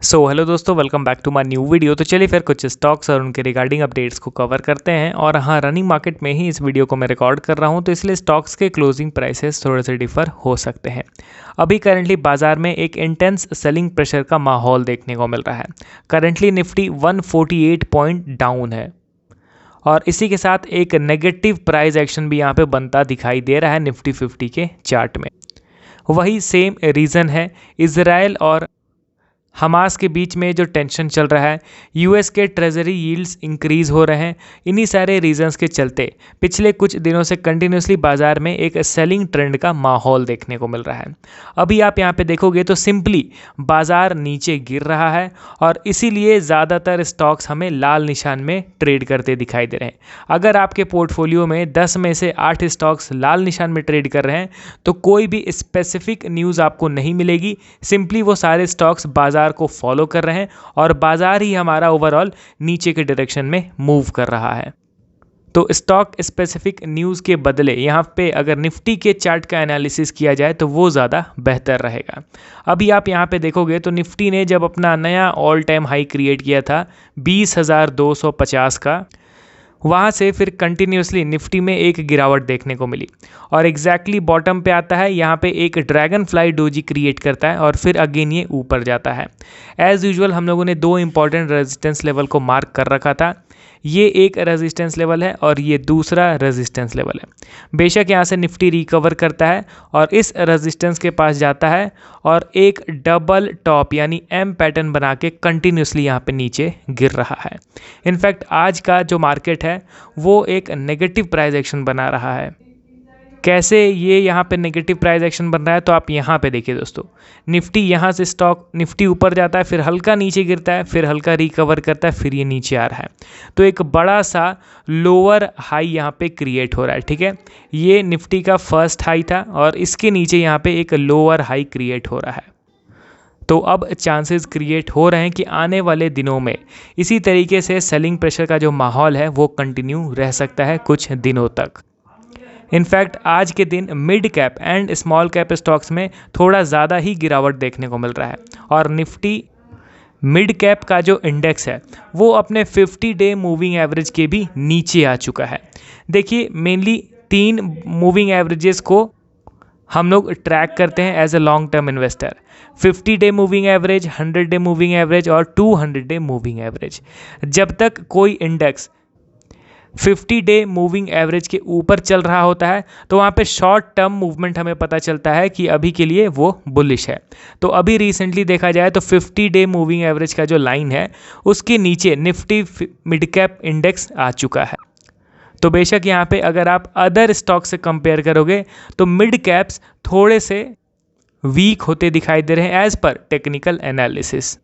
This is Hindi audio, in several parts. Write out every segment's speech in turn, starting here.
हेलो दोस्तों, welcome back to my new video. तो चलिए फिर कुछ स्टॉक्स और उनके रिगार्डिंग अपडेट्स को कवर करते हैं। और हाँ, रनिंग मार्केट में ही इस वीडियो को मैं रिकॉर्ड कर रहा हूँ, तो इसलिए स्टॉक्स के क्लोजिंग प्राइसेस थोड़े से डिफर हो सकते हैं। अभी करंटली बाजार में एक इंटेंस सेलिंग प्रेशर का माहौल देखने को मिल रहा है। करंटली निफ्टी 148 पॉइंट डाउन है और इसी के साथ एक नेगेटिव प्राइस एक्शन भी यहाँ पे बनता दिखाई दे रहा है निफ्टी 50 के चार्ट में। वही सेम रीज़न है, इजराइल और हमास के बीच में जो टेंशन चल रहा है, यूएस के ट्रेजरी यील्ड्स इंक्रीज़ हो रहे हैं। इन्हीं सारे रीजंस के चलते पिछले कुछ दिनों से कंटिन्यूसली बाजार में एक सेलिंग ट्रेंड का माहौल देखने को मिल रहा है। अभी आप यहाँ पे देखोगे तो सिंपली बाजार नीचे गिर रहा है और इसीलिए ज़्यादातर स्टॉक्स हमें लाल निशान में ट्रेड करते दिखाई दे रहे हैं। अगर आपके पोर्टफोलियो में 10 में से 8 स्टॉक्स लाल निशान में ट्रेड कर रहे हैं तो कोई भी स्पेसिफिक न्यूज़ आपको नहीं मिलेगी। सिंपली वो सारे स्टॉक्स बाजार को फॉलो कर रहे हैं और बाजार ही हमारा ओवरऑल नीचे के डायरेक्शन में मूव कर रहा है। तो स्टॉक स्पेसिफिक न्यूज़ के बदले यहाँ पे अगर निफ्टी के चार्ट का एनालिसिस किया जाए तो वो ज़्यादा बेहतर रहेगा। अभी आप यहाँ पे देखोगे तो निफ्टी ने जब अपना नया ऑल टाइम हाई क्रिएट किया था 20,250 का, वहाँ से फिर कंटिन्यूसली निफ्टी में एक गिरावट देखने को मिली और एग्जैक्टली बॉटम पे आता है। यहाँ पे एक ड्रैगन फ्लाई डोजी क्रिएट करता है और फिर अगेन ये ऊपर जाता है। एज़ यूजुअल हम लोगों ने दो इंपॉर्टेंट रेजिस्टेंस लेवल को मार्क कर रखा था। ये एक रेजिस्टेंस लेवल है और ये दूसरा रेजिस्टेंस लेवल है। बेशक यहाँ से निफ्टी रिकवर करता है और इस रेजिस्टेंस के पास जाता है और एक डबल टॉप यानी एम पैटर्न बना के कंटिन्यूसली यहाँ पे नीचे गिर रहा है। इनफैक्ट आज का जो मार्केट है वो एक नेगेटिव प्राइस एक्शन बना रहा है। कैसे ये यहाँ पे नेगेटिव प्राइस एक्शन बन रहा है, तो आप यहाँ पे देखिए दोस्तों, निफ्टी यहाँ से स्टॉक निफ्टी ऊपर जाता है, फिर हल्का नीचे गिरता है, फिर हल्का रिकवर करता है, फिर ये नीचे आ रहा है। तो एक बड़ा सा लोअर हाई यहाँ पे क्रिएट हो रहा है। ठीक है, ये निफ्टी का फर्स्ट हाई था और इसके नीचे यहाँ पे एक लोअर हाई क्रिएट हो रहा है। तो अब चांसेस क्रिएट हो रहे हैं कि आने वाले दिनों में इसी तरीके से सेलिंग प्रेशर का जो माहौल है वो कंटिन्यू रह सकता है कुछ दिनों तक। इनफैक्ट आज के दिन mid cap and small cap stocks में थोड़ा ज़्यादा ही गिरावट देखने को मिल रहा है और निफ्टी मिड कैप का जो इंडेक्स है वो अपने 50 डे मूविंग एवरेज के भी नीचे आ चुका है। देखिए, मेनली 3 मूविंग एवरेजेस को हम लोग ट्रैक करते हैं as a long term investor. 50 day moving average, 100 day moving average और 200 डे मूविंग एवरेज। जब तक कोई इंडेक्स 50 डे मूविंग एवरेज के ऊपर चल रहा होता है तो वहाँ पे शॉर्ट टर्म मूवमेंट हमें पता चलता है कि अभी के लिए वो बुलिश है। तो अभी रिसेंटली देखा जाए तो 50 डे मूविंग एवरेज का जो लाइन है उसके नीचे निफ्टी मिड कैप इंडेक्स आ चुका है। तो बेशक यहाँ पे अगर आप अदर स्टॉक से कंपेयर करोगे तो मिड कैप्स थोड़े से वीक होते दिखाई दे रहे हैं एज पर टेक्निकल एनालिसिस।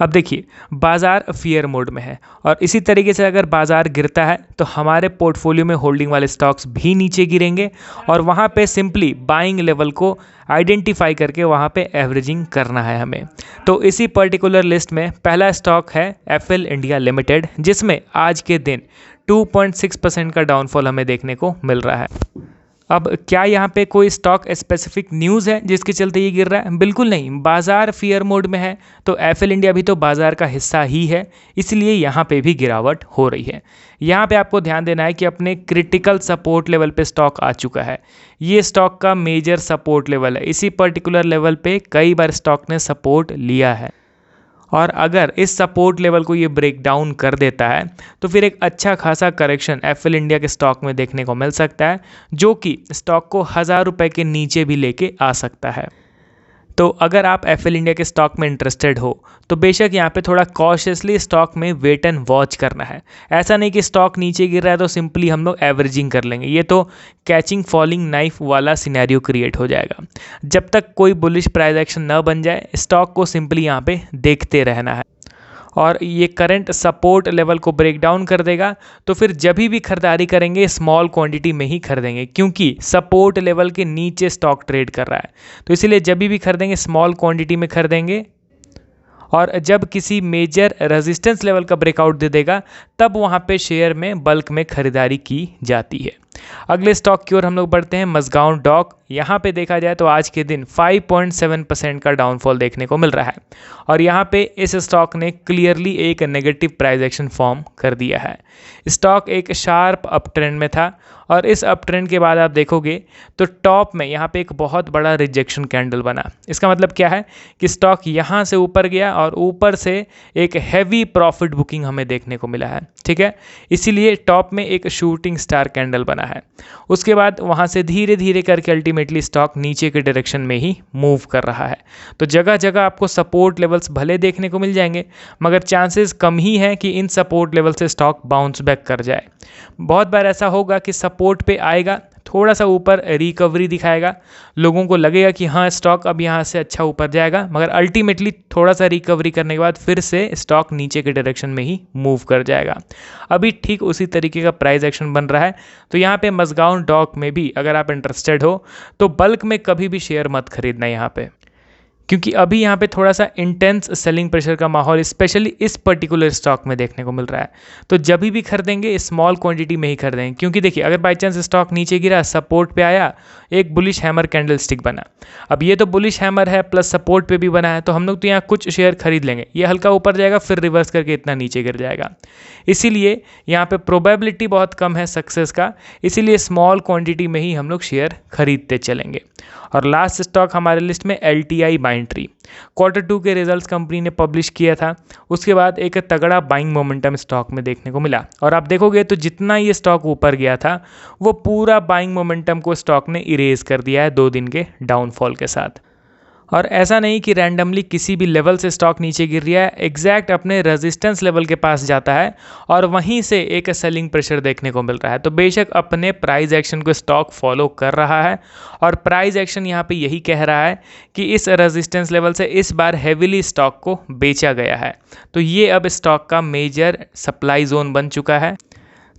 अब देखिए, बाजार फियर मोड में है और इसी तरीके से अगर बाजार गिरता है तो हमारे पोर्टफोलियो में होल्डिंग वाले स्टॉक्स भी नीचे गिरेंगे और वहाँ पे सिंपली बाइंग लेवल को आइडेंटिफाई करके वहाँ पे एवरेजिंग करना है हमें। तो इसी पर्टिकुलर लिस्ट में पहला स्टॉक है एफएल इंडिया लिमिटेड, जिसमें आज के दिन 2.6% का डाउनफॉल हमें देखने को मिल रहा है। अब क्या यहाँ पे कोई स्टॉक स्पेसिफिक न्यूज़ है जिसके चलते ये गिर रहा है? बिल्कुल नहीं। बाजार फियर मोड में है तो एफएल इंडिया भी तो बाजार का हिस्सा ही है, इसलिए यहाँ पे भी गिरावट हो रही है। यहाँ पे आपको ध्यान देना है कि अपने क्रिटिकल सपोर्ट लेवल पे स्टॉक आ चुका है। ये स्टॉक का मेजर सपोर्ट लेवल है। इसी पर्टिकुलर लेवल पे कई बार स्टॉक ने सपोर्ट लिया है और अगर इस सपोर्ट लेवल को ये ब्रेक डाउन कर देता है तो फिर एक अच्छा खासा करेक्शन एफएल इंडिया के स्टॉक में देखने को मिल सकता है, जो कि स्टॉक को 1000 रुपये के नीचे भी लेके आ सकता है। तो अगर आप एफएल इंडिया के स्टॉक में इंटरेस्टेड हो तो बेशक यहाँ पे थोड़ा कॉशियसली स्टॉक में वेट एंड वॉच करना है। ऐसा नहीं कि स्टॉक नीचे गिर रहा है तो सिंपली हम लोग एवरेजिंग कर लेंगे, ये तो कैचिंग फॉलिंग नाइफ वाला सिनेरियो क्रिएट हो जाएगा। जब तक कोई बुलिश प्राइस एक्शन न बन जाए स्टॉक को सिंपली यहाँ पे देखते रहना है और ये करंट सपोर्ट लेवल को ब्रेक डाउन कर देगा तो फिर जब भी खरीदारी करेंगे स्मॉल क्वांटिटी में ही खरीदेंगे, क्योंकि सपोर्ट लेवल के नीचे स्टॉक ट्रेड कर रहा है। तो इसलिए जब भी खरीदेंगे स्मॉल क्वांटिटी में खरीदेंगे और जब किसी मेजर रेजिस्टेंस लेवल का ब्रेकआउट दे देगा तब वहाँ पे शेयर में बल्क में खरीदारी की जाती है। अगले स्टॉक की ओर हम लोग बढ़ते हैं, मज़गांव डॉक। यहाँ पे देखा जाए तो आज के दिन 5.7% का डाउनफॉल देखने को मिल रहा है और यहाँ पे इस स्टॉक ने क्लियरली एक नेगेटिव प्राइस एक्शन फॉर्म कर दिया है। स्टॉक एक शार्प अप ट्रेंड में था और इस अप ट्रेंड के बाद आप देखोगे तो टॉप में यहाँ पे एक बहुत बड़ा रिजेक्शन कैंडल बना। इसका मतलब क्या है कि स्टॉक यहाँ से ऊपर गया और ऊपर से एक हैवी प्रॉफिट बुकिंग हमें देखने को मिला है, ठीक है। इसीलिए टॉप में एक शूटिंग स्टार कैंडल बना है। उसके बाद वहाँ से धीरे धीरे करके अल्टीमेटली स्टॉक नीचे के डायरेक्शन में ही मूव कर रहा है। तो जगह जगह आपको सपोर्ट लेवल्स भले देखने को मिल जाएंगे, मगर चांसेस कम ही है कि इन सपोर्ट लेवल से स्टॉक बाउंस बैक कर जाए। बहुत बार ऐसा होगा कि सपोर्ट पे आएगा, थोड़ा सा ऊपर रिकवरी दिखाएगा, लोगों को लगेगा कि हाँ स्टॉक अब यहाँ से अच्छा ऊपर जाएगा, मगर अल्टीमेटली थोड़ा सा रिकवरी करने के बाद फिर से स्टॉक नीचे के डायरेक्शन में ही मूव कर जाएगा। अभी ठीक उसी तरीके का प्राइस एक्शन बन रहा है। तो यहाँ पे मज़गांव डॉक में भी अगर आप इंटरेस्टेड हो तो बल्क में कभी भी शेयर मत खरीदना यहाँ पे, क्योंकि अभी यहाँ पे थोड़ा सा इंटेंस सेलिंग प्रेशर का माहौल स्पेशली इस पर्टिकुलर स्टॉक में देखने को मिल रहा है। तो जब भी खरीदेंगे स्मॉल क्वांटिटी में ही खरीदेंगे, क्योंकि देखिए अगर बाई चांस स्टॉक नीचे गिरा, सपोर्ट पे आया, एक बुलिश हैमर कैंडल स्टिक बना। अब ये तो बुलिश हैमर है प्लस सपोर्ट पे भी बना है, तो हम लोग तो यहाँ कुछ शेयर खरीद लेंगे, ये हल्का ऊपर जाएगा फिर रिवर्स करके इतना नीचे गिर जाएगा। इसीलिए यहाँ पे प्रोबेबिलिटी बहुत कम है सक्सेस का, इसीलिए स्मॉल क्वांटिटी में ही हम लोग शेयर खरीदते चलेंगे। और लास्ट स्टॉक हमारे लिस्ट में LTI Mindtree। Q2 के रिजल्ट्स कंपनी ने पब्लिश किया था, उसके बाद एक तगड़ा बाइंग मोमेंटम स्टॉक में देखने को मिला और आप देखोगे तो जितना ये स्टॉक ऊपर गया था वो पूरा बाइंग मोमेंटम को स्टॉक ने इरेज कर दिया है 2 दिन के डाउनफॉल के साथ। और ऐसा नहीं कि रैंडमली किसी भी लेवल से स्टॉक नीचे गिर रहा है, एग्जैक्ट अपने रेजिस्टेंस लेवल के पास जाता है और वहीं से एक सेलिंग प्रेशर देखने को मिल रहा है। तो बेशक अपने प्राइस एक्शन को स्टॉक फॉलो कर रहा है और प्राइस एक्शन यहाँ पे यही कह रहा है कि इस रेजिस्टेंस लेवल से इस बार हेविली स्टॉक को बेचा गया है। तो ये अब स्टॉक का मेजर सप्लाई जोन बन चुका है।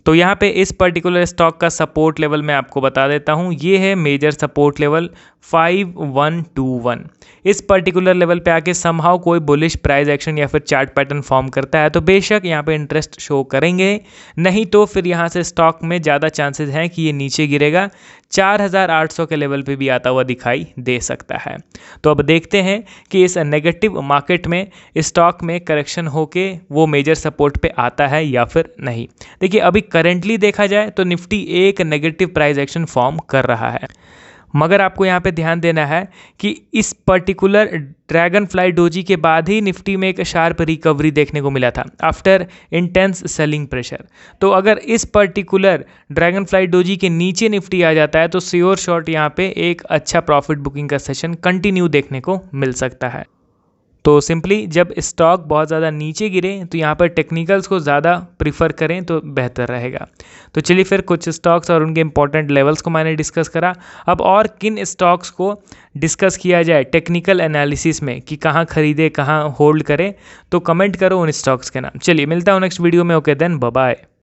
तो यहाँ पे इस पर्टिकुलर स्टॉक का सपोर्ट लेवल मैं आपको बता देता हूँ, ये है मेजर सपोर्ट लेवल 5121। इस पर्टिकुलर लेवल पे आके समहाउ कोई बुलिश प्राइस एक्शन या फिर चार्ट पैटर्न फॉर्म करता है तो बेशक यहाँ पे इंटरेस्ट शो करेंगे, नहीं तो फिर यहाँ से स्टॉक में ज़्यादा चांसेस हैं कि ये नीचे गिरेगा, 4800 के लेवल पे भी आता हुआ दिखाई दे सकता है। तो अब देखते हैं कि इस नेगेटिव मार्केट में स्टॉक में करेक्शन होके वो मेजर सपोर्ट पे आता है या फिर नहीं। देखिए अभी करेंटली देखा जाए तो निफ्टी एक नेगेटिव प्राइस एक्शन फॉर्म कर रहा है, मगर आपको यहाँ पे ध्यान देना है कि इस पर्टिकुलर ड्रैगन फ्लाई डोजी के बाद ही निफ्टी में एक शार्प रिकवरी देखने को मिला था आफ्टर इंटेंस सेलिंग प्रेशर। तो अगर इस पर्टिकुलर ड्रैगन फ्लाई डोजी के नीचे निफ्टी आ जाता है तो श्योर शॉट यहाँ पे एक अच्छा प्रॉफिट बुकिंग का सेशन कंटिन्यू देखने को मिल सकता है। तो सिंपली जब स्टॉक बहुत ज़्यादा नीचे गिरे तो यहाँ पर टेक्निकल्स को ज़्यादा प्रीफर करें तो बेहतर रहेगा। तो चलिए फिर कुछ स्टॉक्स और उनके इंपॉर्टेंट लेवल्स को मैंने डिस्कस करा। अब और किन स्टॉक्स को डिस्कस किया जाए टेक्निकल एनालिसिस में कि कहाँ खरीदे कहाँ होल्ड करें, तो कमेंट करो उन स्टॉक्स के नाम। चलिए मिलता हूँ नेक्स्ट वीडियो में। Okay then bye bye.